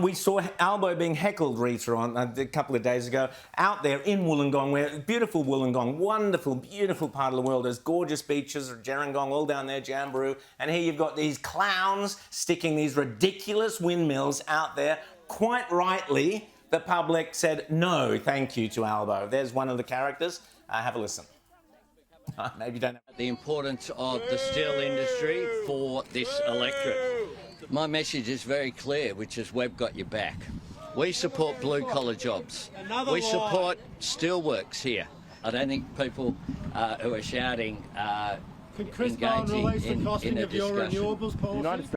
We saw Albo being heckled, Rita, on a couple of days ago, out there in Wollongong, where beautiful Wollongong, wonderful, beautiful part of the world. There's gorgeous beaches, Gerringong, all down there, Jamberoo. And here you've got these clowns sticking these ridiculous windmills out there. Quite rightly, the public said no, thank you to Albo. There's one of the characters. Have a listen. Maybe you don't know. The importance of the steel industry for this electorate. My message is very clear, which is we've got your back. We support blue-collar jobs. We support steelworks here. I don't think people who are shouting engaging in a discussion.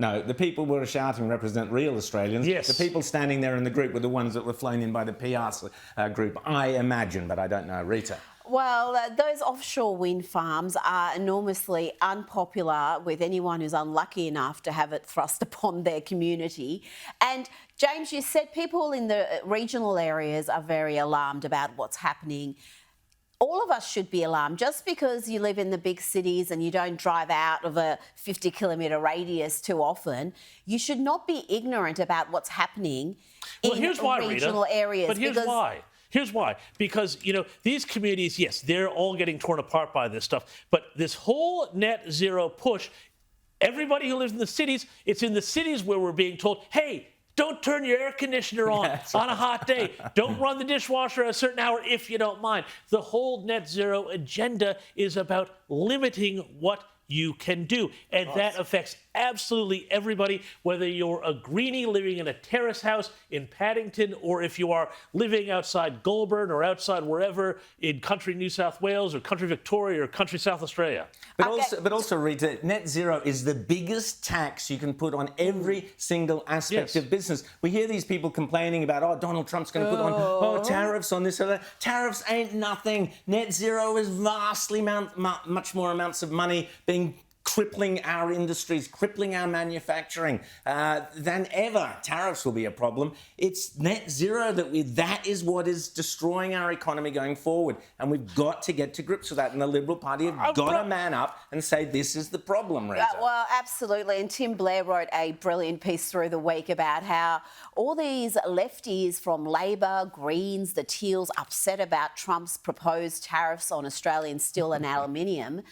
No, the people who were shouting represent real Australians. Yes. The people standing there in the group were the ones that were flown in by the PR group, I imagine, but I don't know. Rita? Well, those offshore wind farms are enormously unpopular with anyone who's unlucky enough to have it thrust upon their community. And James, you said people in the regional areas are very alarmed about what's happening. All of us should be alarmed. Just because you live in the big cities and you don't drive out of a 50-kilometre radius too often, you should not be ignorant about what's happening in regional areas. But here's why. Here's why. Because, you know, these communities, yes, they're all getting torn apart by this stuff. But this whole net zero push, everybody who lives in the cities, it's in the cities where we're being told, hey, don't turn your air conditioner on on a hot day. Don't run the dishwasher at a certain hour if you don't mind. The whole net zero agenda is about limiting what you can do. And that affects absolutely everybody, whether you're a greenie living in a terrace house in Paddington, or if you are living outside Goulburn or outside wherever in country New South Wales or country Victoria or country South Australia. But also, Rita, net zero is the biggest tax you can put on every single aspect of business. We hear these people complaining about, oh, Donald Trump's going to put on tariffs on this or that. Tariffs ain't nothing. Net zero is vastly much more amounts of money being crippling our industries, crippling our manufacturing than ever. Tariffs will be a problem. It's net zero that is what is destroying our economy going forward. And we've got to get to grips with that. And the Liberal Party have got to man up and say this is the problem, Rita. Well, absolutely. And Tim Blair wrote a brilliant piece through the week about how all these lefties from Labor, Greens, the Teals upset about Trump's proposed tariffs on Australian steel and aluminium.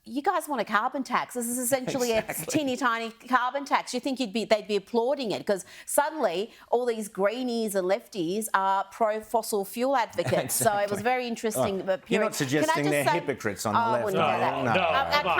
You guys want a carbon tax. This is essentially a teeny tiny carbon tax. You think they'd be applauding it because suddenly all these greenies and lefties are pro-fossil fuel advocates. So it was very interesting. You're not suggesting they're hypocrites on the left. No.